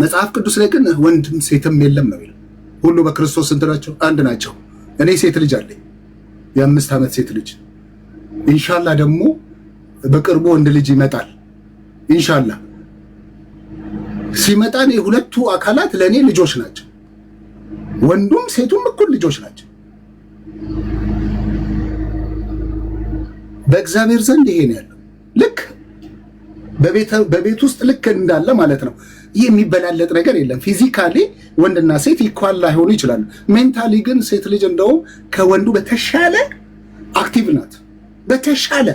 መጽሐፍ ቅዱስ ላይ ግን ወንድም ሴትም የለም ነው የሚለው። ሁሉ በክርስቶስ ስንት ናቸው? አንድ ናቸው። እኔ ሴት ልጅ አለኝ፣ የ5 ዓመት ሴት ልጅ። ኢንሻአላህ ደግሞ በቅርቡ ወንድ ልጅ ይመጣል። ኢንሻአላህ ሲመጣ ሁለቱ አካላት ለኔ ልጆች ናቸው። ወንዱም ሴቱም እኩል ልጆች ናቸው። በእግዚአብሔር ዘንድ ይሄ ነው ያለው። ልክ በቤት ውስጥ ልክ እንዳለ ማለት ነው። ይህ የሚበላለጥ ነገር የለም። ፊዚካሊ ወንድና ሴት ኢኳል ላይሆኑ ይችላሉ። ሜንታሊ ግን ሴት ልጅ እንደውም ከወንዱ በተሻለ አክቲቭ ናት። በተሻለ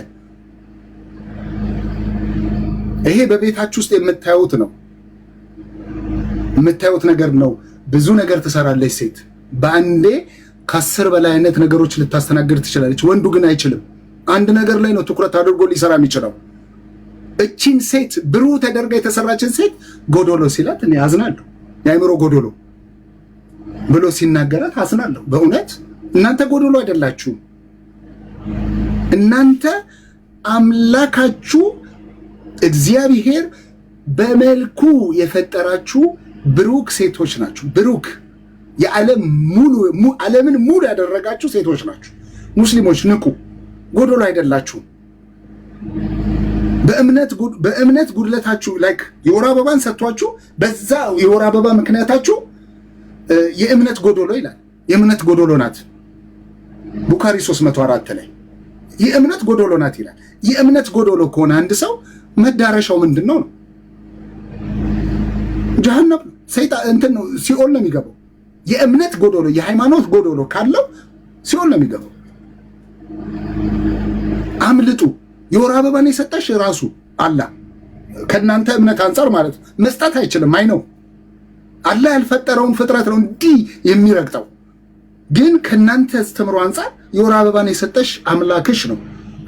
ይሄ በቤታችሁ ውስጥ የምታዩት ነው፣ የምታዩት ነገር ነው። ብዙ ነገር ትሰራለች ሴት። በአንዴ ከ10 በላይ አይነት ነገሮች ልታስተናግድ ትችላለች። ወንዱ ግን አይችልም። አንድ ነገር ላይ ነው ትኩረት አድርጎ ሊሰራ የሚችለው። እቺን ሴት ብሩህ ተደርጋ የተሰራችን ሴት ጎዶሎ ሲላት እኔ አዝናለሁ። የአእምሮ ጎዶሎ ብሎ ሲናገራት አዝናለሁ። በእውነት እናንተ ጎዶሎ አይደላችሁም። እናንተ አምላካችሁ እግዚአብሔር በመልኩ የፈጠራችሁ ብሩክ ሴቶች ናችሁ። ብሩክ ዓለምን ሙሉ ያደረጋችሁ ሴቶች ናችሁ። ሙስሊሞች ንቁ፣ ጎዶሎ አይደላችሁም። በእምነት ጉድለታችሁ ላይክ የወር አበባን ሰጥቷችሁ በዛ የወር አበባ ምክንያታችሁ የእምነት ጎዶሎ ይላል። የእምነት ጎዶሎ ናት። ቡኻሪ 304 ላይ የእምነት ጎዶሎ ናት ይላል። የእምነት ጎዶሎ ከሆነ አንድ ሰው መዳረሻው ምንድነው ነው? ጀሃነም፣ ሰይጣን እንትን ነው፣ ሲኦል ነው የሚገባው። የእምነት ጎዶሎ የሃይማኖት ጎዶሎ ካለው ሲኦል ነው የሚገባው። አምልጡ። የወር አበባን የሰጠሽ ራሱ አላህ ከእናንተ እምነት አንጻር ማለት ነው መስጠት አይችልም። አይ ነው አላህ ያልፈጠረውን ፍጥረት ነው እንዲህ የሚረግጠው። ግን ከእናንተ አስተምሮ አንጻር የወር አበባን የሰጠሽ አምላክሽ ነው።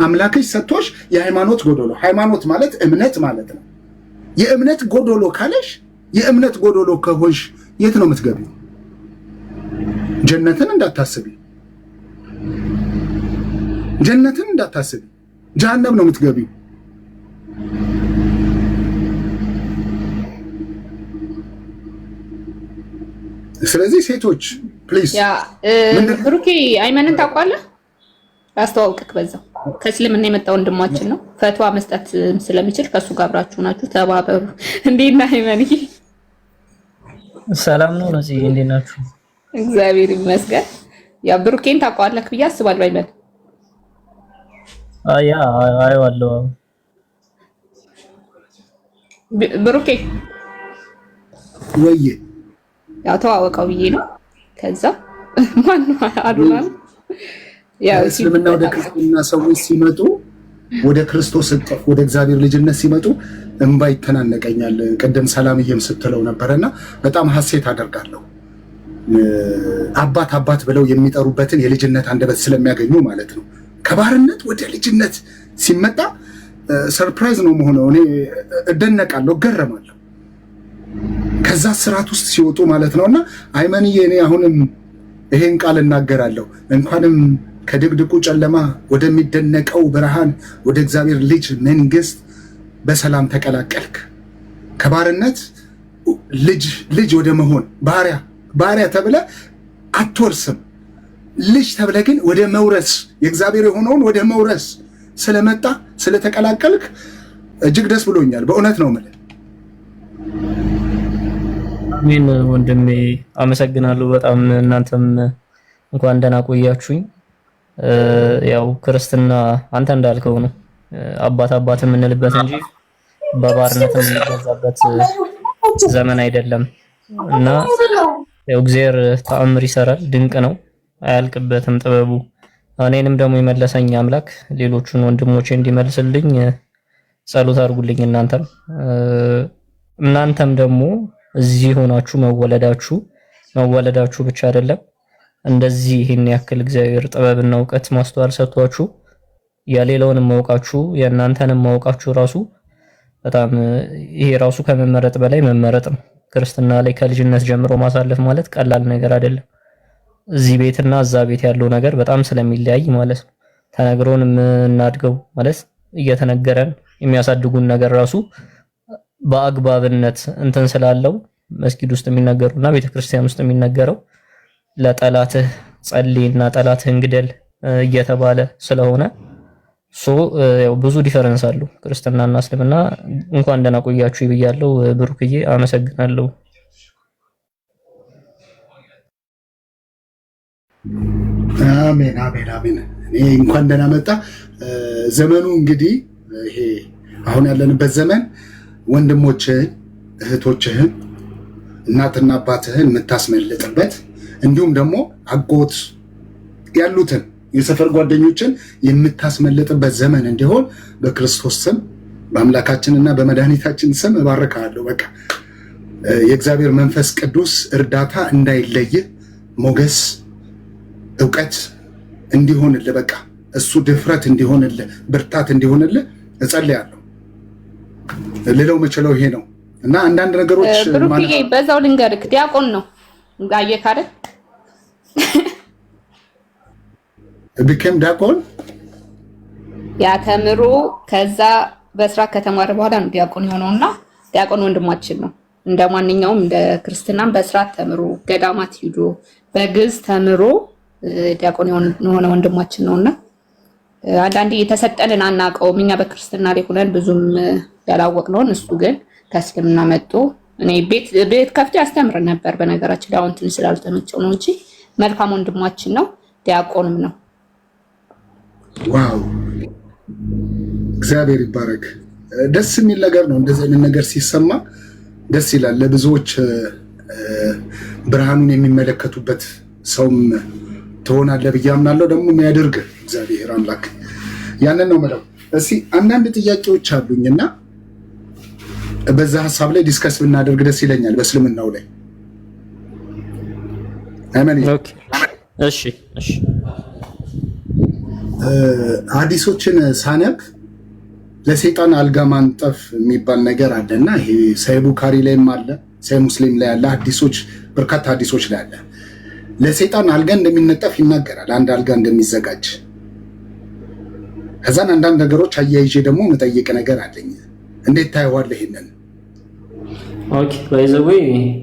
አምላክሽ ሰጥቶሽ የሃይማኖት ጎዶሎ፣ ሃይማኖት ማለት እምነት ማለት ነው። የእምነት ጎዶሎ ካለሽ፣ የእምነት ጎዶሎ ከሆንሽ የት ነው የምትገቢው? ጀነትን እንዳታስቢ፣ ጀነትን እንዳታስቢ፣ ጀሃነም ነው የምትገቢው። ስለዚህ ሴቶች ፕሊዝ። ብሩኬ አይመንን ታውቃለህ? አስተዋውቅክ በዛው ከእስልምና የመጣ ወንድማችን ነው። ፈትዋ መስጠት ስለሚችል ከሱ ጋር አብራችሁ ናችሁ፣ ተባበሩ። እንዴት ነህ አይመንዬ? ሰላም ነው ነው። እንዴት ናችሁ? እግዚአብሔር ይመስገን። ያ ብሩኬን ታውቀዋለህ ብዬ አስባለሁ። አይመን ያ አየዋለሁ። ብሩኬ ወይ ያው ተዋወቀው ብዬ ነው። ከዛ ማን አዱና እስልምና ወደ ክርስትና ሰዎች ሲመጡ ወደ ክርስቶስ እቅፍ ወደ እግዚአብሔር ልጅነት ሲመጡ እንባ ይተናነቀኛል። ቀደም ሰላምዬም ስትለው ነበርና በጣም ሐሴት አደርጋለሁ። አባት አባት ብለው የሚጠሩበትን የልጅነት አንደበት ስለሚያገኙ ማለት ነው። ከባርነት ወደ ልጅነት ሲመጣ ሰርፕራይዝ ነው መሆነው። እኔ እደነቃለሁ፣ እገረማለሁ ከዛ ስርዓት ውስጥ ሲወጡ ማለት ነውና አይመንዬ እኔ አሁንም ይሄን ቃል እናገራለሁ። እንኳንም ከድቅድቁ ጨለማ ወደሚደነቀው ብርሃን ወደ እግዚአብሔር ልጅ መንግስት በሰላም ተቀላቀልክ። ከባርነት ልጅ ወደ መሆን ባሪያ ተብለ አትወርስም። ልጅ ተብለ ግን ወደ መውረስ የእግዚአብሔር የሆነውን ወደ መውረስ ስለመጣ ስለተቀላቀልክ እጅግ ደስ ብሎኛል። በእውነት ነው የምልህ። አሜን ወንድሜ፣ አመሰግናለሁ በጣም። እናንተም እንኳን ደህና ቆያችሁኝ። ያው ክርስትና አንተ እንዳልከው ነው አባት የምንልበት እንጂ በባርነት የምንገዛበት ዘመን አይደለም። እና ያው እግዚአብሔር ተአምር ይሰራል፣ ድንቅ ነው፣ አያልቅበትም ጥበቡ። እኔንም ደግሞ የመለሰኝ አምላክ ሌሎቹን ወንድሞቼ እንዲመልስልኝ ጸሎት አድርጉልኝ። እናንተም ደግሞ እዚህ ሆናችሁ መወለዳችሁ ብቻ አይደለም፣ እንደዚህ ይሄን ያክል እግዚአብሔር ጥበብና እውቀት ማስተዋል ሰጥቷችሁ የሌላውንም ማውቃችሁ የእናንተንም ማውቃችሁ ራሱ በጣም ይሄ ራሱ ከመመረጥ በላይ መመረጥ ነው። ክርስትና ላይ ከልጅነት ጀምሮ ማሳለፍ ማለት ቀላል ነገር አይደለም። እዚህ ቤትና እዛ ቤት ያለው ነገር በጣም ስለሚለያይ ማለት ነው። ተነግሮን የምናድገው ማለት እየተነገረን የሚያሳድጉን ነገር ራሱ በአግባብነት እንትን ስላለው መስጊድ ውስጥ የሚነገሩና ቤተክርስቲያን ውስጥ የሚነገረው ለጠላትህ ጸልይና ጠላትህን ግደል እየተባለ ስለሆነ ያው ብዙ ዲፈረንስ አሉ ክርስትናና እስልምና። እንኳን ደህና ቆያችሁ ይብያለሁ። ብሩክዬ አመሰግናለሁ። አሜን አሜን አሜን። እኔ እንኳን ደህና መጣ። ዘመኑ እንግዲህ ይሄ አሁን ያለንበት ዘመን ወንድሞችህን እህቶችህን እናትና አባትህን የምታስመልጥበት እንዲሁም ደግሞ አጎት ያሉትን የሰፈር ጓደኞችን የምታስመልጥበት ዘመን እንዲሆን በክርስቶስ ስም በአምላካችንና በመድኃኒታችን ስም እባርካለሁ። በቃ የእግዚአብሔር መንፈስ ቅዱስ እርዳታ እንዳይለይህ፣ ሞገስ እውቀት እንዲሆንልህ፣ በቃ እሱ ድፍረት እንዲሆንልህ፣ ብርታት እንዲሆንልህ እጸልያለሁ። ሌላው መችለው ይሄ ነው እና አንዳንድ ነገሮች ብሩክዬ በዛው ልንገርክ፣ ዲያቆን ነው ጋየህ አይደል? ቢከም ዲያቆን ያ ተምሮ ከዛ በስራ ከተማረ በኋላ ነው ዲያቆን የሆነውና ዲያቆን ወንድማችን ነው። እንደ ማንኛውም እንደ ክርስትናም በስርዓት ተምሮ ገዳማት ሂዶ በግዕዝ ተምሮ ዲያቆን የሆነ ወንድማችን ነውና አንዳንዴ የተሰጠንን አናውቀውም። እኛ በክርስትና ላይ ሆነን ብዙም ያላወቅነውን እሱ ግን ከእስልምና መጥቶ እኔ ቤት ከፍቶ ያስተምር ነበር። በነገራችን ላይ አሁን እንትን ስላልተመቸው ነው እንጂ መልካም ወንድማችን ነው፣ ዲያቆንም ነው። ዋው እግዚአብሔር ይባረክ። ደስ የሚል ነገር ነው። እንደዚህ አይነት ነገር ሲሰማ ደስ ይላል። ለብዙዎች ብርሃኑን የሚመለከቱበት ሰውም ትሆናለህ ብዬ አምናለሁ። ደግሞ የሚያደርግ እግዚአብሔር አምላክ ያንን ነው የምለው። እስኪ አንዳንድ ጥያቄዎች አሉኝና በዛ ሀሳብ ላይ ዲስከስ ብናደርግ ደስ ይለኛል። በእስልምናው ላይ አሜን። ኦኬ እሺ እሺ። ሐዲሶችን ሳነብ ለሰይጣን አልጋ ማንጠፍ የሚባል ነገር አለና ይሄ ሰሂህ ቡኻሪ ላይም አለ፣ ሰሂህ ሙስሊም ላይ አለ፣ ሐዲሶች በርካታ ሐዲሶች ላይ አለ። ለሰይጣን አልጋ እንደሚነጠፍ ይናገራል፣ አንድ አልጋ እንደሚዘጋጅ። ከዛን አንዳንድ ነገሮች አያይዤ ደግሞ መጠየቅ ነገር አለኝ። እንዴት ታየዋለህ ይሄንን? ኦኬ ባይዘዌ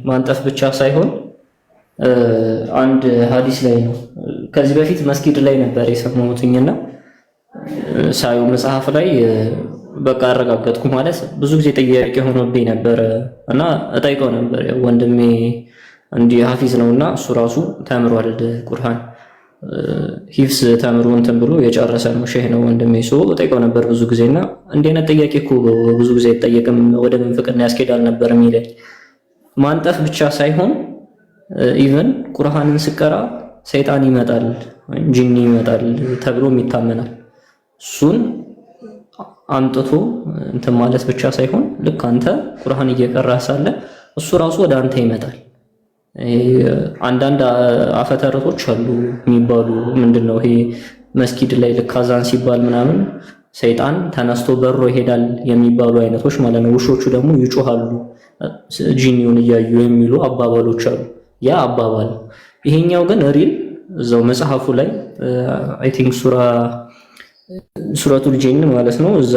ማንጠፍ ብቻ ሳይሆን አንድ ሐዲስ ላይ ነው ከዚህ በፊት መስጊድ ላይ ነበር የሰማሁትኝና ሳዩ መጽሐፍ ላይ በቃ አረጋገጥኩ። ማለት ብዙ ጊዜ ጥያቄ ሆኖብኝ ነበር እና እጠይቀው ነበር። ወንድሜ እንዲህ ሐፊዝ ነውና እሱ ራሱ ተምሯል ቁርአን ሂፍስ ተምሮ እንትን ብሎ የጨረሰ ነው፣ ሼህ ነው ወንድሜ። እጠይቀው ነበር ብዙ ጊዜና እንዲህ አይነት ጥያቄ እኮ ብዙ ጊዜ አይጠየቅም፣ ወደ ምንፍቅና ያስኬዳል ነበር የሚለኝ። ማንጠፍ ብቻ ሳይሆን ኢቨን ቁርአንን ስቀራ ሰይጣን ይመጣል ጂኒ ይመጣል ተብሎም ይታመናል። እሱን አምጥቶ እንትን ማለት ብቻ ሳይሆን ልክ አንተ ቁርአን እየቀራህ ሳለ እሱ ራሱ ወደ አንተ ይመጣል። አንዳንድ አፈተረቶች አሉ የሚባሉ ምንድነው ይሄ መስጊድ ላይ ልክ አዛን ሲባል ምናምን ሰይጣን ተነስቶ በሮ ይሄዳል የሚባሉ አይነቶች ማለት ነው። ውሾቹ ደግሞ ይጮሃሉ ጂኒውን እያዩ የሚሉ አባባሎች አሉ። ያ አባባል ይሄኛው ግን ሪል እዛው መጽሐፉ ላይ አይ ቲንክ ሱረቱል ጂን ማለት ነው እዛ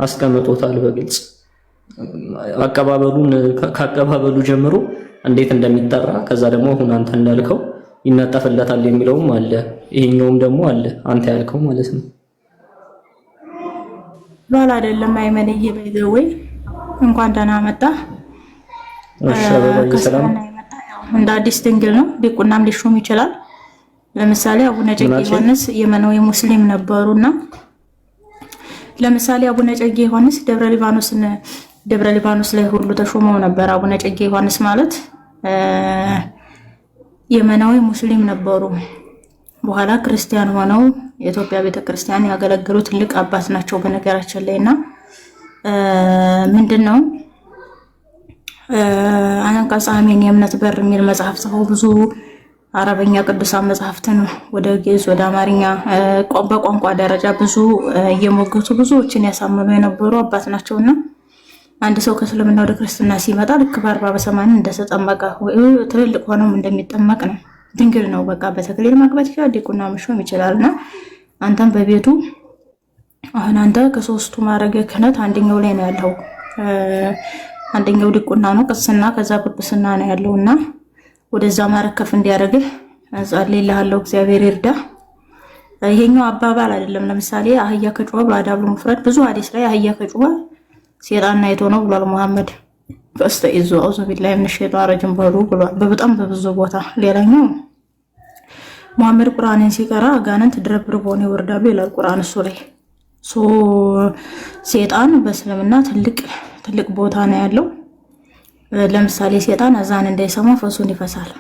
አስቀምጦታል በግልጽ አቀባበሉን ከአቀባበሉ ጀምሮ እንዴት እንደሚጠራ ከዛ ደግሞ አሁን አንተ እንዳልከው ይነጠፍለታል የሚለውም አለ። ይሄኛውም ደግሞ አለ አንተ ያልከው ማለት ነው። ባል አይደለም አይመንዬ በይዘወይ እንኳን ደህና መጣ። ሰላም እንደ አዲስ ድንግል ነው ዲቁናም ሊሾም ይችላል። ለምሳሌ አቡነ እጨጌ ዮሐንስ የመናዊ ሙስሊም ነበሩና ለምሳሌ አቡነ እጨጌ ዮሐንስ ደብረ ሊባኖስ ላይ ሁሉ ተሾመው ነበር። አቡነ እጨጌ ዮሐንስ ማለት የመናዊ ሙስሊም ነበሩ። በኋላ ክርስቲያን ሆነው የኢትዮጵያ ቤተክርስቲያን ያገለገሉ ትልቅ አባት ናቸው በነገራችን ላይና ምንድነው አንቀጽ አሜን የእምነት በር የሚል መጽሐፍ ጽፈው ብዙ አረበኛ ቅዱሳን መጽሐፍትን ወደ ግዕዝ ወደ አማርኛ በቋንቋ ደረጃ ብዙ እየሞገቱ ብዙዎችን ያሳመኑ የነበሩ አባት ናቸውና አንድ ሰው ከእስልምና ወደ ክርስትና ሲመጣ ልክ በ40 በ80 እንደተጠመቀ ትልልቅ ሆነው እንደሚጠመቅ ነው። ድንግል ነው በቃ በተክሊል ማግባት ይችላል፣ ዲቁና መሾም ይችላልና አንተም በቤቱ አሁን አንተ ከሶስቱ ማዕረገ ክህነት አንደኛው ላይ ነው ያለው። አንደኛው ዲቁና ነው፣ ቅስና፣ ከዛ ጵጵስና ነው ያለውና ወደዛ ማረከፍ እንዲያደርግህ ጸልይልሃለሁ፣ እግዚአብሔር ይርዳ። ይሄኛው አባባል አይደለም። ለምሳሌ አህያ ከጮኸ በአዳብሉ መፍረድ ብዙ ሐዲስ ላይ አህያ ከጮኸ ሴጣን አይቶ ነው ብሏል ሙሐመድ። ፈስተኢዙ አውዙ ቢላሂ ሚነ ሸይጣን ረጂም በሉ ብሏል በጣም በብዙ ቦታ። ሌላኛው ሙሐመድ ቁርአንን ሲቀራ አጋንንት ድረብርቦ ነው ይወርዳሉ ይላል ቁርአን እሱ ላይ። ሴጣን በእስልምና ትልቅ ቦታ ነው ያለው። ለምሳሌ ሴጣን አዛን እንዳይሰማ ፈሱን ይፈሳል።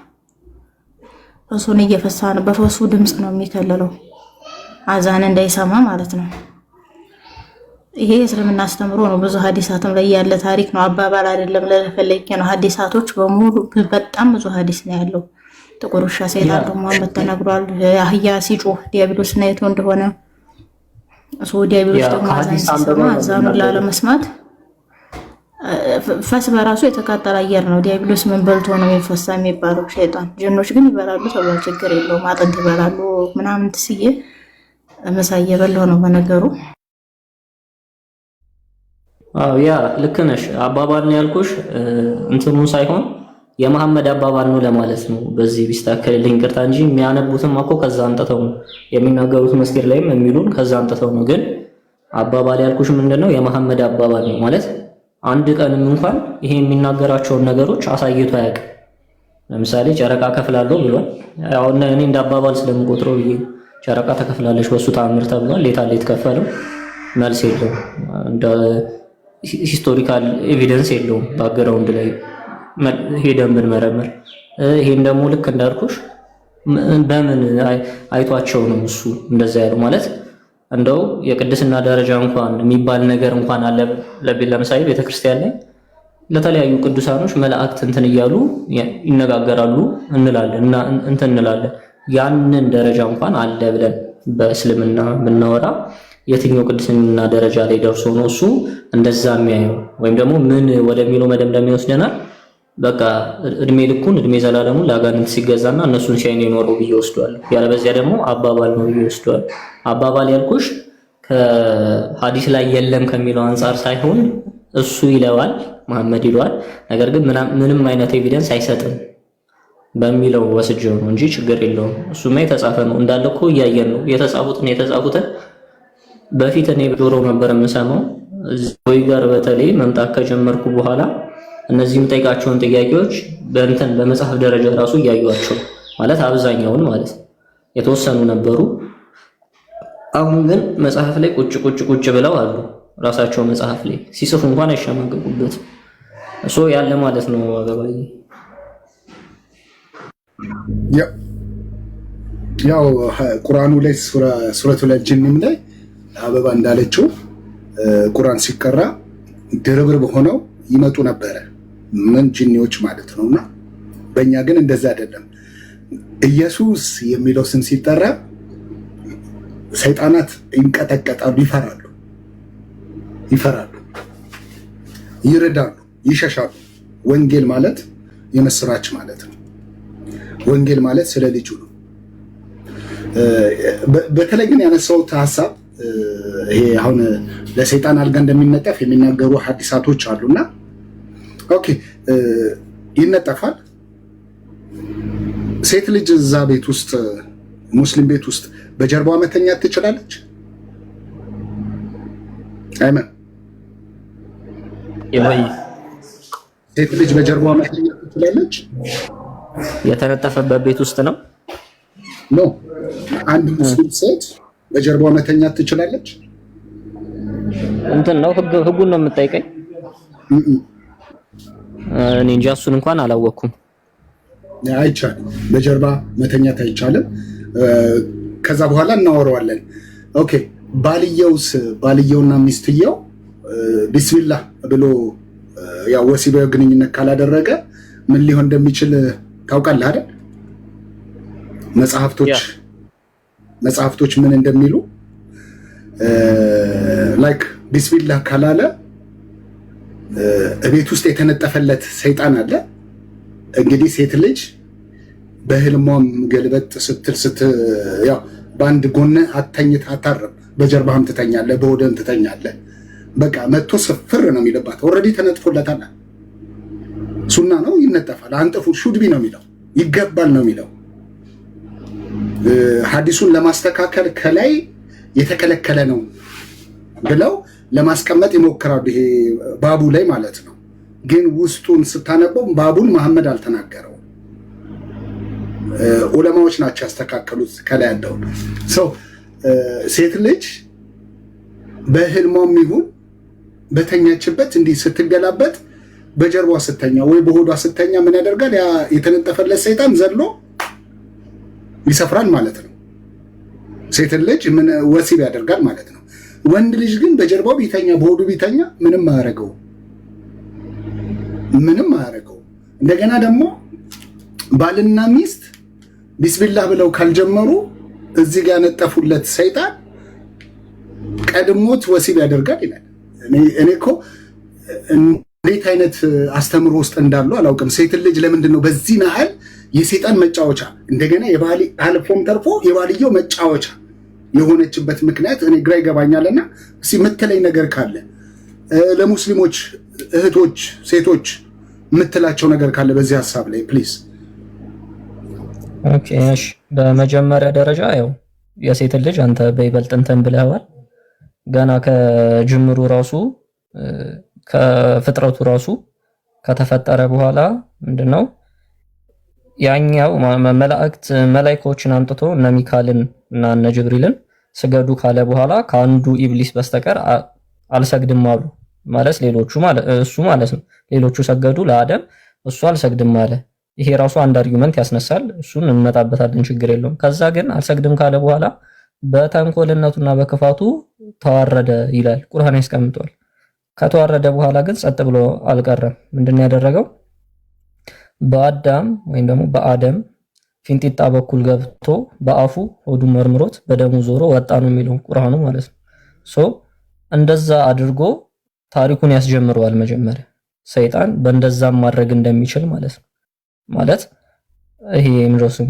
ፈሱን እየፈሳ ነው፣ በፈሱ ድምጽ ነው የሚከለለው አዛን እንዳይሰማ ማለት ነው። ይሄ እስልምና አስተምሮ ነው። ብዙ ሐዲሳትም ላይ ያለ ታሪክ ነው፣ አባባል አይደለም። ለፈለገ ነው። ሐዲሳቶች በሙሉ በጣም ብዙ ሐዲስ ነው ያለው። ጥቁር ውሻ ሴጣን ደግሞ ሙሐመድ ተነግሯል። አህያ ሲጮህ ዲያብሎስ ነው አይቶ እንደሆነ ዲያብሎስ ደግሞ አዛን ሲሰማ አዛኑን ላለመስማት ፈስ በራሱ የተቃጠለ አየር ነው። ዲያብሎስ ምን በልቶ ነው የሚፈሳ የሚባለው? ሸይጣን። ጅኖች ግን ይበላሉ ተብሎ ችግር የለውም። አጥንት ይበላሉ ምናምን ትስዬ ምሳ እየበላሁ ነው በነገሩ። ያ ልክ ነሽ። አባባል ነው ያልኩሽ እንትኑን ሳይሆን የመሐመድ አባባል ነው ለማለት ነው። በዚህ ቢስተካከልልኝ ይቅርታ እንጂ የሚያነቡትም እኮ ከዛ አንጥተው ነው የሚናገሩት። መስጊድ ላይም የሚሉን ከዛ አንጥተው ነው። ግን አባባል ያልኩሽ ምንድነው የመሐመድ አባባል ነው ማለት አንድ ቀንም እንኳን ይሄ የሚናገራቸውን ነገሮች አሳይቶ አያውቅም። ለምሳሌ ጨረቃ ከፍላለሁ ብሏል። ያው እኔ እንደ አባባል ስለምቆጥረው ብዬ ጨረቃ ተከፍላለች በሱ ተአምር ተብሏል። ሌታ የተከፈለው መልስ የለውም። እንደ ሂስቶሪካል ኤቪደንስ የለውም ባክግራውንድ ላይ ሄደን ብንመረምር። ይሄን ደግሞ ልክ እንዳልኩሽ በምን አይቷቸው ነው እሱ እንደዛ ያለው ማለት እንደው የቅድስና ደረጃ እንኳን የሚባል ነገር እንኳን አለ። ለምሳሌ ቤተክርስቲያን ላይ ለተለያዩ ቅዱሳኖች መላእክት እንትን እያሉ ይነጋገራሉ እንላለን። ያንን ደረጃ እንኳን አለ ብለን በእስልምና ብናወራ የትኛው ቅድስና ደረጃ ላይ ደርሶ ነው እሱ እንደዛ የሚያየው? ወይም ደግሞ ምን ወደሚለው መደምደሚያ ይወስደናል። በቃ እድሜ ልኩን እድሜ ዘላለሙን ለአጋንንት ሲገዛና እነሱን ሲያይ ነው የኖረው ብዬ ወስደዋለሁ። ያለበዚያ ደግሞ አባባል ነው ብዬ ወስደዋለሁ። አባባል ያልኩሽ ከሐዲስ ላይ የለም ከሚለው አንፃር ሳይሆን እሱ ይለዋል መሐመድ ይለዋል፣ ነገር ግን ምንም አይነት ኤቪደንስ አይሰጥም በሚለው ወስጀው ነው እንጂ ችግር የለውም። እሱማ የተጻፈ ነው እንዳለ እኮ እያየን ነው። የተጻፉትን በፊት እኔ ጆሮ ነበር የምሰማው። ወይ ጋር በተለይ መምጣት ከጀመርኩ በኋላ እነዚህ የምጠይቃቸውን ጥያቄዎች በመጽሐፍ ደረጃ ራሱ እያዩዋቸው ማለት አብዛኛውን ማለት የተወሰኑ ነበሩ። አሁን ግን መጽሐፍ ላይ ቁጭ ብለው አሉ። ራሳቸው መጽሐፍ ላይ ሲጽፉ እንኳን አይሸማቀቁበት እሱ ያለ ማለት ነው። አገባይ ያው ቁርአኑ ላይ ሱረቱል ጂንም ላይ አበባ እንዳለችው ቁርአን ሲቀራ ድርብርብ ሆነው ይመጡ ነበረ። ምን ጂኒዎች ማለት ነውና በእኛ ግን እንደዛ አይደለም። ኢየሱስ የሚለው ስም ሲጠራ ሰይጣናት ይንቀጠቀጣሉ፣ ይፈራሉ፣ ይረዳሉ፣ ይሸሻሉ። ወንጌል ማለት የምስራች ማለት ነው። ወንጌል ማለት ስለ ልጁ ነው። በተለይ ግን ያነሳሁት ሀሳብ ይሄ አሁን ለሰይጣን አልጋ እንደሚነጠፍ የሚናገሩ ሐዲሳቶች አሉና ኦኬ ይነጠፋል። ሴት ልጅ እዛ ቤት ውስጥ ሙስሊም ቤት ውስጥ በጀርባዋ መተኛት ትችላለች? አይመን ሴት ልጅ በጀርባዋ መተኛት ትችላለች? የተነጠፈበት ቤት ውስጥ ነው? ኖ አንድ ሙስሊም ሴት በጀርባዋ መተኛት ትችላለች? እንትን ነው ህጉን ነው የምጠይቀኝ? እኔ እንጃ እሱን እንኳን አላወቅኩም። አይቻልም፣ በጀርባ መተኛት አይቻልም። ከዛ በኋላ እናወራዋለን። ኦኬ ባልየውና ሚስትየው ቢስሚላህ ብሎ ያው ወሲባዊ ግንኙነት ካላደረገ ምን ሊሆን እንደሚችል ታውቃለህ አይደል? መጽሐፍቶች ምን እንደሚሉ ላይክ ቢስሚላህ ካላለ ቤት ውስጥ የተነጠፈለት ሰይጣን አለ። እንግዲህ ሴት ልጅ በህልሟም ገልበጥ ስትል ያው በአንድ ጎን አታርም፣ በጀርባህም ትተኛለህ፣ በወደም ትተኛለህ። በቃ መጥቶ ስፍር ነው የሚለባት። ኦልሬዲ ተነጥፎለታል። ሱና ነው ይነጠፋል። አንጥፉ ሹድቢ ነው የሚለው ይገባል ነው የሚለው። ሐዲሱን ለማስተካከል ከላይ የተከለከለ ነው ብለው ለማስቀመጥ ይሞክራሉ። ይሄ ባቡ ላይ ማለት ነው። ግን ውስጡን ስታነበው ባቡን መሐመድ አልተናገረው፣ ዑለማዎች ናቸው ያስተካከሉት። ከላይ ያለው ሰው ሴት ልጅ በህልሟም ይሁን በተኛችበት እንዲህ ስትገላበት በጀርባዋ ስተኛ ወይ በሆዷ ስተኛ ምን ያደርጋል? ያ የተነጠፈለት ሰይጣን ዘሎ ይሰፍራል ማለት ነው። ሴት ልጅ ምን ወሲብ ያደርጋል ማለት ነው። ወንድ ልጅ ግን በጀርባው ቢተኛ በሆዱ ቢተኛ ምንም አያረገው። እንደገና ደግሞ ባልና ሚስት ቢስሚላህ ብለው ካልጀመሩ እዚህ ጋር ያነጠፉለት ሰይጣን ቀድሞት ወሲብ ያደርጋል ይላል። እኔ እኮ እንዴት አይነት አስተምሮ ውስጥ እንዳሉ አላውቅም። ሴት ልጅ ለምንድን ነው በዚህ መሀል የሰይጣን መጫወቻ እንደገና የባሊ አልፎም ተርፎ የባልየው መጫወቻ የሆነችበት ምክንያት እኔ ግራ ይገባኛልና የምትለኝ ነገር ካለ ለሙስሊሞች እህቶች ሴቶች የምትላቸው ነገር ካለ በዚህ ሀሳብ ላይ ፕሊዝ። ኦኬ እሺ፣ በመጀመሪያ ደረጃ ያው የሴት ልጅ አንተ በይበልጥ እንትን ብለዋል። ገና ከጅምሩ ራሱ ከፍጥረቱ ራሱ ከተፈጠረ በኋላ ምንድነው ያኛው መላእክቶችን አምጥቶ እነ ሚካኤልን እና እነ ጅብሪልን ስገዱ ካለ በኋላ ከአንዱ ኢብሊስ በስተቀር አልሰግድም አሉ ማለት ሌሎቹ ማለት እሱ ማለት ነው። ሌሎቹ ሰገዱ ለአደም፣ እሱ አልሰግድም አለ። ይሄ ራሱ አንድ አርጊውመንት ያስነሳል። እሱን እንመጣበታለን፣ ችግር የለውም። ከዛ ግን አልሰግድም ካለ በኋላ በተንኮልነቱና በክፋቱ ተዋረደ ይላል ቁርአን ያስቀምጧል። ከተዋረደ በኋላ ግን ጸጥ ብሎ አልቀረም። ምንድነው ያደረገው? በአዳም ወይም ደግሞ በአደም ፊንጢጣ በኩል ገብቶ በአፉ ሆዱን መርምሮት በደሙ ዞሮ ወጣ ነው የሚለው ቁርአኑ ማለት ነው። ሶ እንደዛ አድርጎ ታሪኩን ያስጀምረዋል። መጀመሪያ ሰይጣን በእንደዛም ማድረግ እንደሚችል ማለት ነው። ማለት ይሄ ምንድነው ስሙ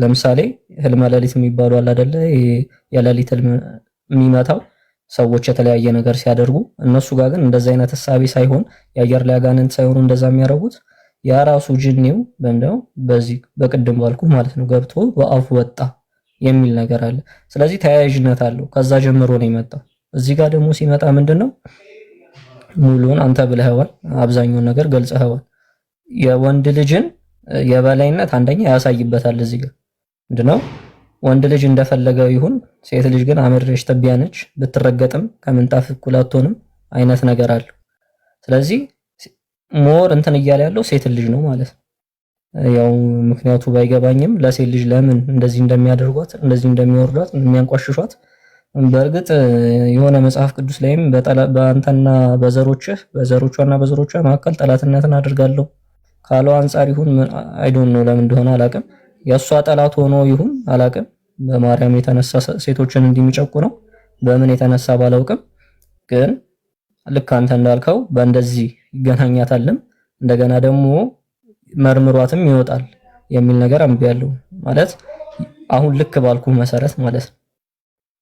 ለምሳሌ ህልመ ሌሊት የሚባሉ አለ አይደለ? የሌሊት ህልም የሚመታው ሰዎች የተለያየ ነገር ሲያደርጉ እነሱ ጋር ግን እንደዛ አይነት ሐሳቢ ሳይሆን የአየር ላይ አጋንንት ሳይሆኑ እንደዛ የሚያደርጉት ያራሱ ጅኒው በእንደው በዚህ በቅድም ባልኩ ማለት ነው ገብቶ በአፉ ወጣ የሚል ነገር አለ። ስለዚህ ተያያዥነት አለው። ከዛ ጀምሮ ነው የመጣው። እዚህ ጋር ደግሞ ሲመጣ ምንድነው ሙሉን አንተ ብለህዋል፣ አብዛኛውን ነገር ገልጸህዋል። የወንድ ልጅን የበላይነት አንደኛ ያሳይበታል። እዚህ ጋር ምንድነው ወንድ ልጅ እንደፈለገው ይሁን፣ ሴት ልጅ ግን አመድረሽ ትቢያ ነች፣ ብትረገጥም ከምንጣፍ እኩል አትሆንም አይነት ነገር አለው። ስለዚህ ሞር እንትን እያለ ያለው ሴት ልጅ ነው ማለት ነው። ያው ምክንያቱ ባይገባኝም ለሴት ልጅ ለምን እንደዚህ እንደሚያደርጓት እንደዚህ እንደሚወርዷት የሚያንቋሽሿት በእርግጥ የሆነ መጽሐፍ ቅዱስ ላይም በአንተና በዘሮቿና በዘሮቿ መካከል ጠላትነትን አድርጋለሁ ካለው አንጻር ይሁን አይ ዶንት ኖ ለምን እንደሆነ አላቅም። የእሷ ጠላት ሆኖ ይሁን አላቅም። በማርያም የተነሳ ሴቶችን እንደሚጨቁ ነው በምን የተነሳ ባላውቅም፣ ግን ልክ አንተ እንዳልከው በእንደዚህ ይገናኛታልም እንደገና ደግሞ መርምሯትም ይወጣል የሚል ነገር አንብያለሁ። ማለት አሁን ልክ ባልኩ መሰረት ማለት ነው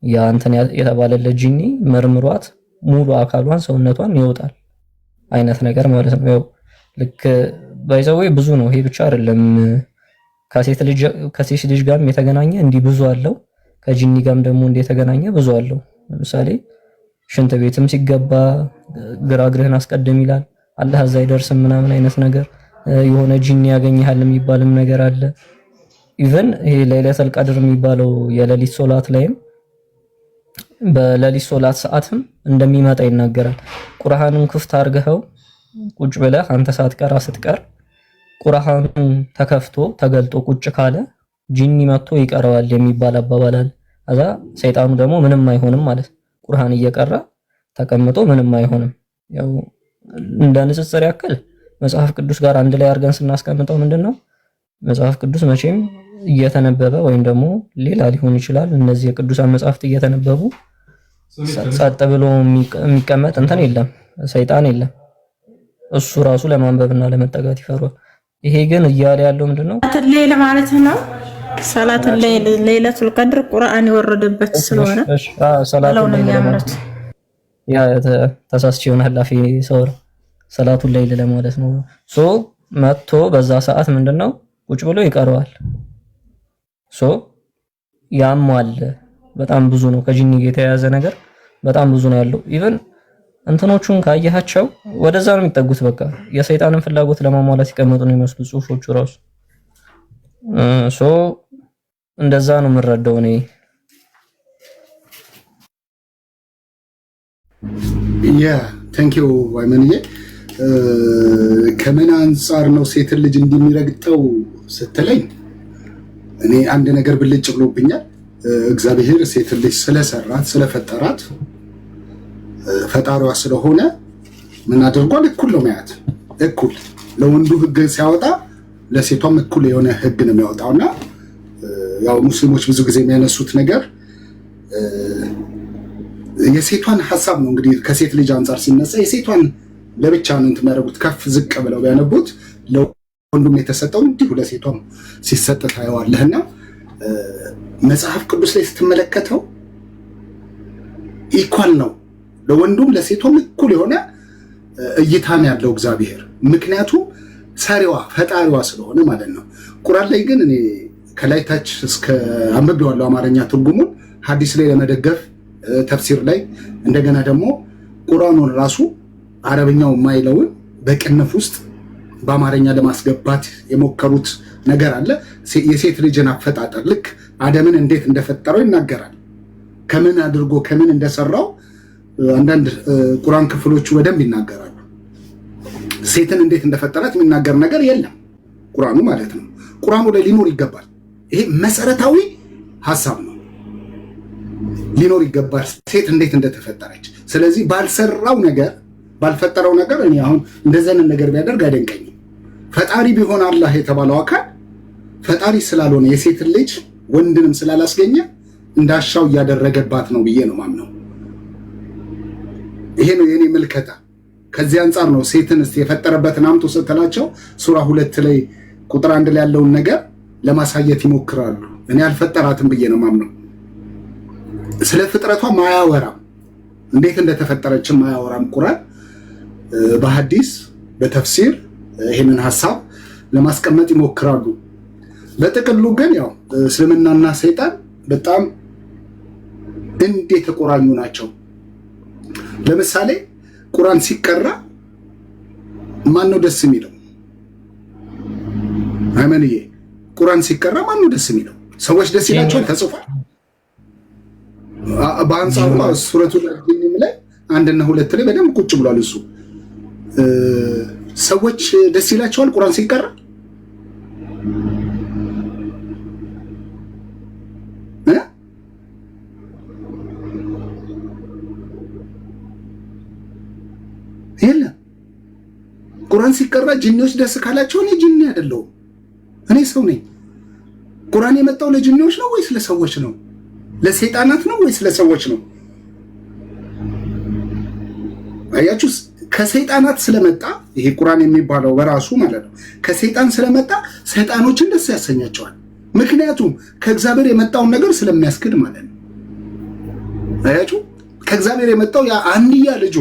ያ እንትን የተባለለት ጂኒ መርምሯት ሙሉ አካሏን ሰውነቷን ይወጣል አይነት ነገር ማለት ነው። ያው ልክ ባይዘው ብዙ ነው። ይሄ ብቻ አይደለም። ከሴት ልጅ ጋርም የተገናኘ እንዲህ ብዙ አለው። ከጂኒ ጋርም ደግሞ እንዲህ የተገናኘ ብዙ አለው። ለምሳሌ ሽንት ቤትም ሲገባ ግራግርህን አስቀድም ይላል አላህ እዛ አይደርስም ምናምን አይነት ነገር የሆነ ጂኒ ያገኝሃል የሚባልም ነገር አለ። ኢቭን ይሄ ለይለተል ቀድር የሚባለው የሌሊት ሶላት ላይም በሌሊት ሶላት ሰዓትም እንደሚመጣ ይናገራል። ቁርአንን ክፍት አድርገው ቁጭ ብለህ አንተ ሳትቀራ ስትቀር ቁርአኑ ተከፍቶ ተገልጦ ቁጭ ካለ ጂኒ መጥቶ ይቀረዋል የሚባል አባባል አለ። አዛ ሰይጣኑ ደግሞ ምንም አይሆንም ማለት ቁርአን እየቀራ ተቀምጦ ምንም አይሆንም። ያው እንደ ንጽጽር ያክል መጽሐፍ ቅዱስ ጋር አንድ ላይ አድርገን ስናስቀምጠው ምንድነው መጽሐፍ ቅዱስ መቼም እየተነበበ ወይም ደግሞ ሌላ ሊሆን ይችላል እነዚህ የቅዱሳን መጽሐፍት እየተነበቡ ጸጥ ብሎ የሚቀመጥ እንትን የለም፣ ሰይጣን የለም። እሱ ራሱ ለማንበብና ለመጠጋት ይፈራል። ይሄ ግን እያለ ያለው ምንድነው ሌላ ማለት ነው ሰላቱል ለይለቱል ቀድር ቁርአን የወረደበት ስለሆነ ሰላቱል ለይለት ያ ተሳስቼ ይሆናል አፌ ሰው ሰላቱን ላይ ለማለት ነው። ሶ መጥቶ በዛ ሰዓት ምንድነው ቁጭ ብሎ ይቀረዋል። ሶ ያሟል። በጣም ብዙ ነው ከጂኒ ጋር የተያያዘ ነገር በጣም ብዙ ነው ያለው። ኢቭን እንትኖቹን ካያቸው ወደዛ ነው የሚጠጉት። በቃ የሰይጣንን ፍላጎት ለማሟላት ይቀመጡ ነው የሚመስሉ ጽሁፎቹ ራሱ። ሶ እንደዛ ነው የምረዳው እኔ። ያ ቴንክ ዩ ዋይመንዬ። ከምን አንጻር ነው ሴትን ልጅ እንደሚረግጠው ስትለኝ እኔ አንድ ነገር ብልጭ ብሎብኛል። እግዚአብሔር ሴትን ልጅ ስለሰራት ስለፈጠራት ፈጣሪዋ ስለሆነ ምን አድርጓል? እኩል ነው ማያት። እኩል ለወንዱ ህግ ሲያወጣ ለሴቷም እኩል የሆነ ህግ ነው የሚያወጣውና ያው ሙስሊሞች ብዙ ጊዜ የሚያነሱት ነገር የሴቷን ሐሳብ ነው። እንግዲህ ከሴት ልጅ አንጻር ሲነሳ የሴቷን ለብቻ ነው እንትን የሚያደርጉት። ከፍ ዝቅ ብለው ቢያነቡት ለወንዱም የተሰጠው እንዲሁ ለሴቷም ሲሰጥ ታየዋለህና መጽሐፍ ቅዱስ ላይ ስትመለከተው ኢኳል ነው። ለወንዱም ለሴቷም እኩል የሆነ እይታን ያለው እግዚአብሔር፣ ምክንያቱም ሰሪዋ ፈጣሪዋ ስለሆነ ማለት ነው። ቁርአን ላይ ግን እኔ ከላይ ታች እስከ አንብቤዋለሁ አማርኛ ትርጉሙን ሐዲስ ላይ ለመደገፍ ተፍሲር ላይ እንደገና ደግሞ ቁርአኑን ራሱ አረብኛው የማይለውን በቅንፍ ውስጥ በአማርኛ ለማስገባት የሞከሩት ነገር አለ። የሴት ልጅን አፈጣጠር ልክ አደምን እንዴት እንደፈጠረው ይናገራል። ከምን አድርጎ ከምን እንደሰራው አንዳንድ ቁርአን ክፍሎቹ በደንብ ይናገራሉ። ሴትን እንዴት እንደፈጠራት የሚናገር ነገር የለም ቁርአኑ ማለት ነው። ቁርአኑ ላይ ሊኖር ይገባል። ይሄ መሰረታዊ ሐሳብ ነው። ሊኖር ይገባል ሴት እንዴት እንደተፈጠረች። ስለዚህ ባልፈጠረው ነገር እኔ አሁን እንደዘነ ነገር ቢያደርግ አይደንቀኝም። ፈጣሪ ቢሆን አላህ የተባለው አካል ፈጣሪ ስላልሆነ የሴትን ልጅ ወንድንም ስላላስገኘ እንዳሻው እያደረገባት ነው ብዬ ነው ማምነው። ይሄ ነው የኔ ምልከታ። ከዚህ አንጻር ነው ሴትን እስቲ የፈጠረበትን አምጡ ስትላቸው ሱራ 2 ላይ ቁጥር 1 ላይ ያለውን ነገር ለማሳየት ይሞክራሉ። እኔ አልፈጠራትም ብዬ ነው ማምነው። ስለ ፍጥረቷ ማያወራም፣ እንዴት እንደተፈጠረችም ማያወራም ቁርአን። በሐዲስ በተፍሲር ይሄንን ሐሳብ ለማስቀመጥ ይሞክራሉ። በጥቅሉ ግን ያው እስልምናና ሰይጣን በጣም እንዴት የተቆራኙ ናቸው። ለምሳሌ ቁርአን ሲቀራ ማን ነው ደስ የሚለው? አይመንዬ ቁርአን ሲቀራ ማን ነው ደስ የሚለው? ሰዎች ደስ ይላቸዋል፣ ተጽፏል። በአንጻሩ ሱረቱል ጂን ላይ 1 እና 2 ላይ በደንብ ቁጭ ብሏል። እሱ ሰዎች ደስ ይላቸዋል ቁርአን ሲቀራ? የለም። ቁርአን ሲቀራ ጂኒዎች ደስ ካላቸው እኔ ጂኒ አይደለሁም፣ እኔ ሰው ነኝ። ቁርአን የመጣው ለጂኒዎች ነው ወይስ ለሰዎች ነው? ለሰይጣናት ነው ወይስ ለሰዎች ነው? አያችሁ፣ ከሰይጣናት ስለመጣ ይሄ ቁርአን የሚባለው በራሱ ማለት ነው ከሰይጣን ስለመጣ ሰይጣኖችን ደስ ያሰኛቸዋል። ምክንያቱም ከእግዚአብሔር የመጣውን ነገር ስለሚያስክድ ማለት ነው። አያችሁ፣ ከእግዚአብሔር የመጣው ያ አንድያ ልጁ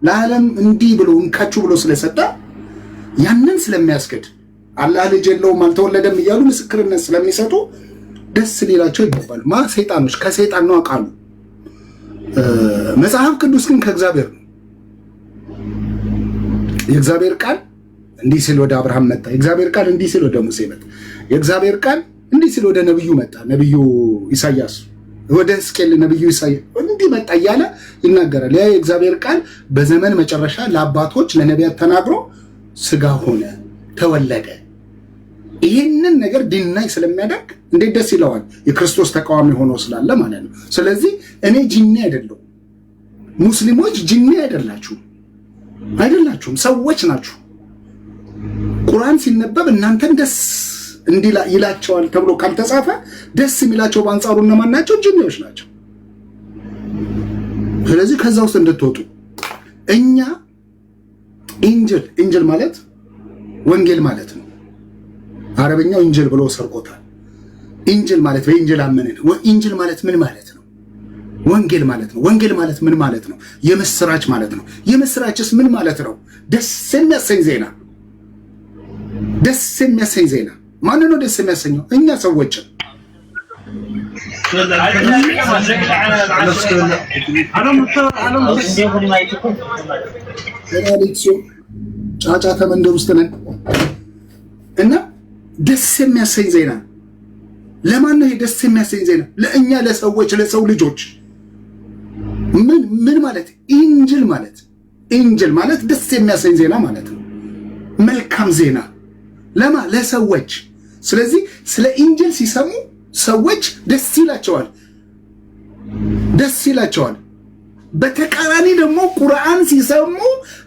ለዓለም እንዲህ ብሎ እንካችሁ ብሎ ስለሰጣ ያንን ስለሚያስክድ አላህ ልጅ የለውም አልተወለደም እያሉ ምስክርነት ስለሚሰጡ ደስ ሊላቸው ይገባል። ሰይጣኖች ከሰይጣን ነው አውቃሉ። መጽሐፍ ቅዱስ ግን ከእግዚአብሔር ነው። የእግዚአብሔር ቃል እንዲህ ሲል ወደ አብርሃም መጣ፣ የእግዚአብሔር ቃል እንዲህ ሲል ወደ ሙሴ መጣ፣ የእግዚአብሔር ቃል እንዲህ ሲል ወደ ነብዩ መጣ፣ ነብዩ ኢሳያስ ወደ ሕዝቅኤል ነብዩ ኢሳያስ እንዲህ መጣ እያለ ይናገራል። ያ የእግዚአብሔር ቃል በዘመን መጨረሻ ለአባቶች ለነቢያት ተናግሮ ስጋ ሆነ ተወለደ። ይህንን ነገር ዲናይ ስለሚያደርግ እንዴት ደስ ይለዋል? የክርስቶስ ተቃዋሚ ሆኖ ስላለ ማለት ነው። ስለዚህ እኔ ጂኒ አይደለሁም፣ ሙስሊሞች ጂኒ አይደላችሁም፣ ሰዎች ናችሁ። ቁርአን ሲነበብ እናንተን ደስ ይላቸዋል ተብሎ ካልተጻፈ ደስ የሚላቸው በአንጻሩ እነማን ናቸው? ጂኒዎች ናቸው። ስለዚህ ከዛ ውስጥ እንድትወጡ እኛ ኢንጅል ማለት ወንጌል ማለት ነው። አረበኛው ኢንጅል ብሎ ሰርቆታል። ኢንጅል ማለት በኢንጅል አመንን። ኢንጅል ማለት ምን ማለት ነው? ወንጌል ማለት ነው። ወንጌል ማለት ምን ማለት ነው? የምስራች ማለት ነው። የምስራችስ ምን ማለት ነው? ደስ የሚያሰኝ ዜና። ደስ የሚያሰኝ ዜና ማንን ነው ደስ የሚያሰኘው? እኛ ሰዎችን። ጫጫታ መንደር ውስጥ ነን እና ደስ የሚያሰኝ ዜና ለማን ነው? ደስ የሚያሰኝ ዜና ለእኛ ለሰዎች፣ ለሰው ልጆች። ምን ማለት ኢንጅል ማለት ደስ የሚያሰኝ ዜና ማለት ነው። መልካም ዜና ለማ ለሰዎች። ስለዚህ ስለ ኢንጅል ሲሰሙ ሰዎች ደስ ይላቸዋል። በተቃራኒ ደግሞ ቁርአን ሲሰሙ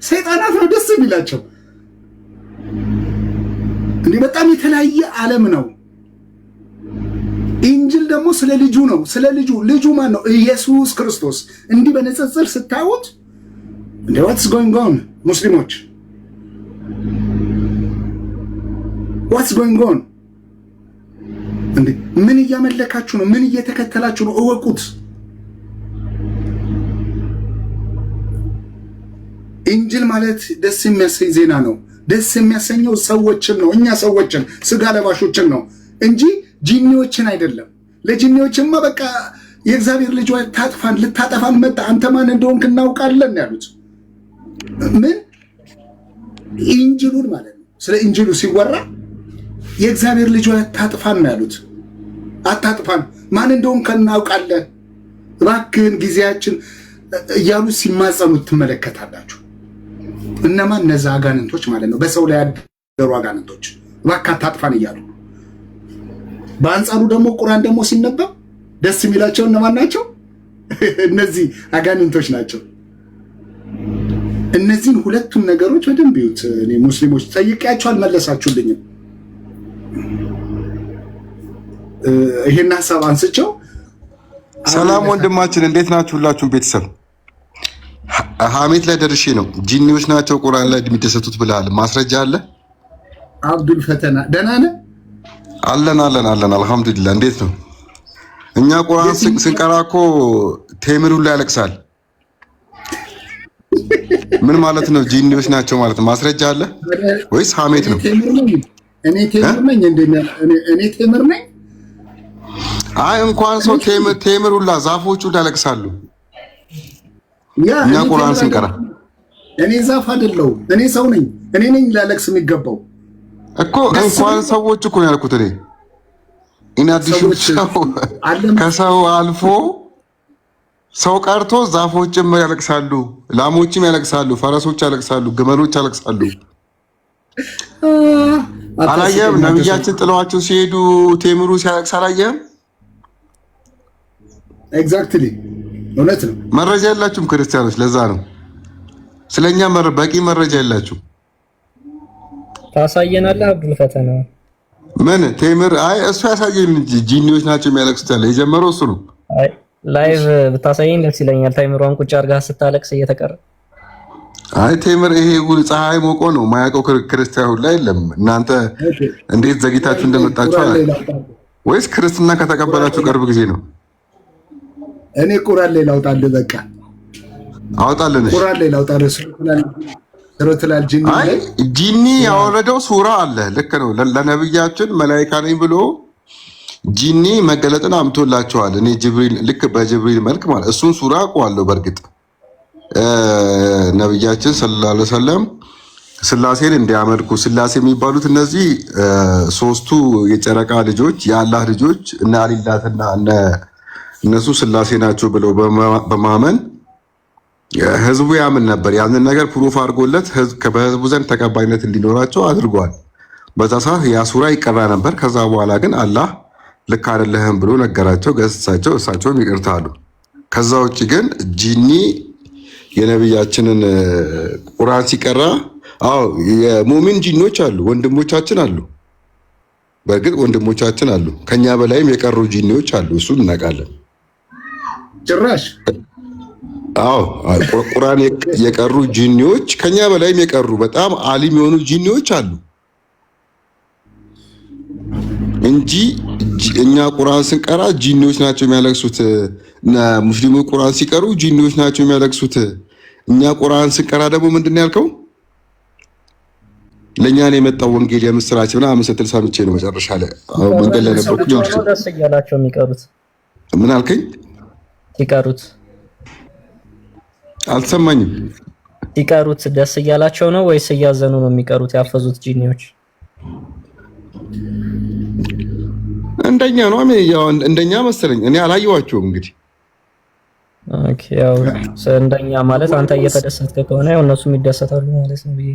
ሰይጣናት ነው ደስ የሚላቸው። እንዲህ በጣም የተለያየ ዓለም ነው። ኢንጅል ደግሞ ስለ ልጁ ነው። ስለ ልጁ ማን ነው? ኢየሱስ ክርስቶስ። እንዲህ በንጽጽር ስታዩት እንደ what's going on ሙስሊሞች what's going on? እንዴ ምን እያመለካችሁ ነው? ምን እየተከተላችሁ ነው? እወቁት። ኢንጅል ማለት ደስ የሚያሰኝ ዜና ነው። ደስ የሚያሰኘው ሰዎችን ነው፣ እኛ ሰዎችን፣ ስጋ ለባሾችን ነው እንጂ ጂኒዎችን አይደለም። ለጂኒዎችማ በቃ የእግዚአብሔር ልጅ ልታጠፋን መጣ፣ አንተ ማን እንደሆንክ እናውቃለን ያሉት። ምን ኢንጅሉን ማለት ነው። ስለ ኢንጅሉ ሲወራ የእግዚአብሔር ልጅ ታጥፋን ነው ያሉት። አታጥፋን፣ ማን እንደሆንክ እናውቃለን፣ እባክህን ጊዜያችን እያሉ ሲማጸኑት ትመለከታላችሁ። እነማን? እነዛ አጋንንቶች ማለት ነው፣ በሰው ላይ ያደሩ አጋንንቶች እባክህ አታጥፋን እያሉ። በአንጻሩ ደግሞ ቁርአን ደግሞ ሲነበብ ደስ የሚላቸው እነማን ናቸው? እነዚህ አጋንንቶች ናቸው። እነዚህን ሁለቱን ነገሮች በደንብ ይዩት። እኔ ሙስሊሞች ጠይቄያቸው አልመለሳችሁልኝም። ይሄን ሐሳብ አንስቸው። ሰላም ወንድማችን፣ እንዴት ናችሁ? ሁላችሁም ቤተሰብ ሐሜት ላይ ደርሼ ነው። ጂኒዎች ናቸው ቁርአን ላይ የሚደሰቱት ብለሃል። ማስረጃ አለ? አብዱል ፈተና ደህና ነህ? አለን አልሐምዱሊላህ። እንዴት ነው? እኛ ቁርአን ስንቀራ እኮ ቴምር ሁሉ ያለቅሳል። ምን ማለት ነው? ጂኒዎች ናቸው ማለት ነው። ማስረጃ አለ ወይስ ሐሜት ነው? እኔ ቴምር ነኝ። አይ እንኳን ሰው ቴምር ሁላ ዛፎቹ ያለቅሳሉ። እኛ ቁርአን ስንቀራ እኔ ዛፍ አይደለሁም፣ እኔ ሰው ነኝ። እኔ ነኝ ላለቅስ የሚገባው እኮ። እንኳን ሰዎች እኮ ነው ያልኩት እኔ። ኢናዲሽን ከሰው አልፎ ሰው ቀርቶ ዛፎችም ያለቅሳሉ፣ ላሞችም ያለቅሳሉ፣ ፈረሶች ያለቅሳሉ፣ ግመሎች ያለቅሳሉ። አላየህም? ነብያችን ጥለዋቸው ሲሄዱ ቴምሩ ሲያለቅስ አላየህም? ኤግዛክትሊ እውነት ነው። መረጃ የላችሁም ክርስቲያኖች። ለዛ ነው ስለኛ በቂ መረጃ የላችሁም። ታሳየናለህ አብዱል ፈተና ምን ቴምር? አይ እሱ ያሳየን እንጂ ጂኒዎች ናቸው የሚያለቅሱት ያለ የጀመረው እሱ ነው። አይ ላይቭ ብታሳየኝ ደስ ይለኛል። ታይምሯን ቁጭ አድርጋ ስታለቅስ እየተቀረ። አይ ቴምር ይሄ ጉል ፀሐይ ሞቆ ነው ማያውቀው ክርስቲያኑ ላይ የለም። እናንተ እንዴት ዘግይታችሁ እንደመጣችሁ ወይስ ክርስትና ከተቀበላችሁ ቅርብ ጊዜ ነው? እኔ ቁርአን ላይ ላውጣልህ። በቃ አውጣልን። ቁርአን ላይ ላውጣልህ። ሱረቱል ጂኒ ላይ ጂኒ ያወረደው ሱራ አለ። ልክ ነው። ለነብያችን መላእክት ነኝ ብሎ ጂኒ መገለጥን አምቶላቸዋል። እኔ ጅብሪል ልክ በጅብሪል መልክ ማለት እሱን ሱራ አውቀዋለሁ። በእርግጥ ነብያችን ሰለላሁ ዐለይሂ ወሰለም ስላሴን እንዲያመልኩ ስላሴ የሚባሉት እነዚህ ሶስቱ የጨረቃ ልጆች የአላህ ልጆች እና አሊላትና እነሱ ስላሴ ናቸው ብለው በማመን ህዝቡ ያምን ነበር። ያንን ነገር ፕሩፍ አድርጎለት በህዝቡ ዘንድ ተቀባይነት እንዲኖራቸው አድርጓል። በዛ ሰዓት ያ ሱራ ይቀራ ነበር። ከዛ በኋላ ግን አላህ ልክ አይደለህም ብሎ ነገራቸው፣ ገሰጻቸው። እሳቸውም ይቅርታ አሉ። ከዛ ውጭ ግን ጂኒ የነብያችንን ቁርአን ሲቀራ የሙእሚን ጂኖች አሉ፣ ወንድሞቻችን አሉ። በእርግጥ ወንድሞቻችን አሉ፣ ከኛ በላይም የቀሩ ጂኒዎች አሉ። እሱን እናውቃለን። ጭራሽ ቁርአን የቀሩ ጂኒዎች ከኛ በላይም የቀሩ በጣም አሊም የሆኑ ጂኒዎች አሉ እንጂ እኛ ቁርአን ስንቀራ ጂኒዎች ናቸው የሚያለቅሱት። ሙስሊሙ ቁርአን ሲቀሩ ጂኒዎች ናቸው የሚያለቅሱት። እኛ ቁርአን ስንቀራ ደግሞ ምንድነው ያልከው? ለኛ ነው የመጣው ወንጌል የምስራች ምናምን ስትል ሰምቼ ነው መጨረሻ ላይ መንገድ ላይ ነበርኩ። ደስ እያላቸው የሚቀሩት ምን አልከኝ? ሲቀሩት አልሰማኝም። ሲቀሩት ደስ እያላቸው ነው ወይስ እያዘኑ ነው የሚቀሩት? ያፈዙት ጂኒዎች እንደኛ ነው ያው እንደኛ መሰለኝ። እኔ አላየኋቸውም እንግዲህ። ኦኬ ያው እንደኛ ማለት አንተ እየተደሰትክ ከሆነ ያው እነሱም ይደሰታሉ ማለት ነው ብዬ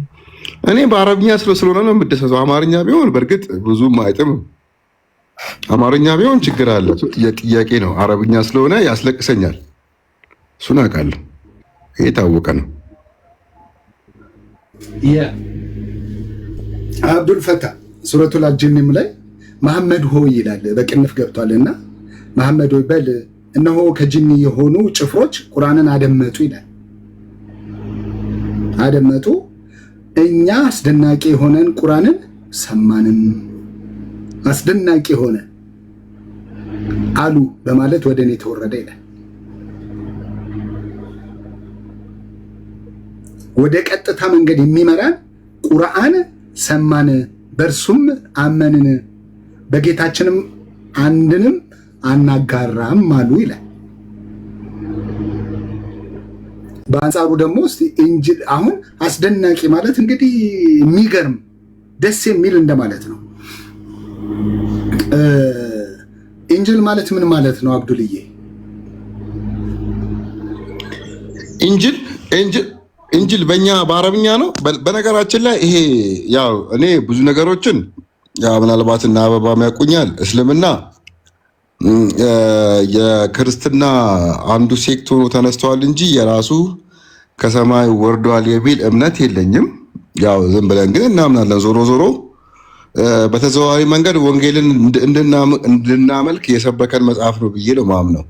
እኔ በአረብኛ ስለሆነ ነው የምደሰተው። አማርኛ ቢሆን በእርግጥ ብዙም አይጥምም። አማርኛ ቢሆን ችግር አለ፣ ጥያቄ ነው። አረብኛ ስለሆነ ያስለቅሰኛል። እሱን አውቃለሁ። ይሄ የታወቀ ነው። አብዱል ፈታህ ሱረቱል ጂንም ላይ መሐመድ ሆይ ይላል፣ በቅንፍ ገብቷልና መሐመድ ሆይ በል እነሆ ከጂኒ የሆኑ ጭፍሮች ቁርአንን አደመጡ ይላል። አደመጡ፣ እኛ አስደናቂ የሆነን ቁርአንን ሰማንም፣ አስደናቂ የሆነ አሉ በማለት ወደ እኔ ተወረደ ይላል። ወደ ቀጥታ መንገድ የሚመራን ቁርአን ሰማን፣ በእርሱም አመንን፣ በጌታችንም አንድንም አናጋራም አሉ ይላል። በአንጻሩ ደግሞ እስቲ ኢንጂል አሁን አስደናቂ ማለት እንግዲህ የሚገርም ደስ የሚል እንደማለት ነው። ኢንጂል ማለት ምን ማለት ነው አብዱልዬ? ኢንጂል በእኛ በአረብኛ ነው። በነገራችን ላይ ይሄ ያው እኔ ብዙ ነገሮችን ያው ምናልባት እና አበባም ያውቁኛል። እስልምና የክርስትና አንዱ ሴክት ሆኖ ተነስተዋል እንጂ የራሱ ከሰማይ ወርዷል የሚል እምነት የለኝም። ያው ዝም ብለን ግን እናምናለን። ዞሮ ዞሮ በተዘዋዋሪ መንገድ ወንጌልን እንድናመልክ የሰበከን መጽሐፍ ነው ብዬ ነው ማምነው።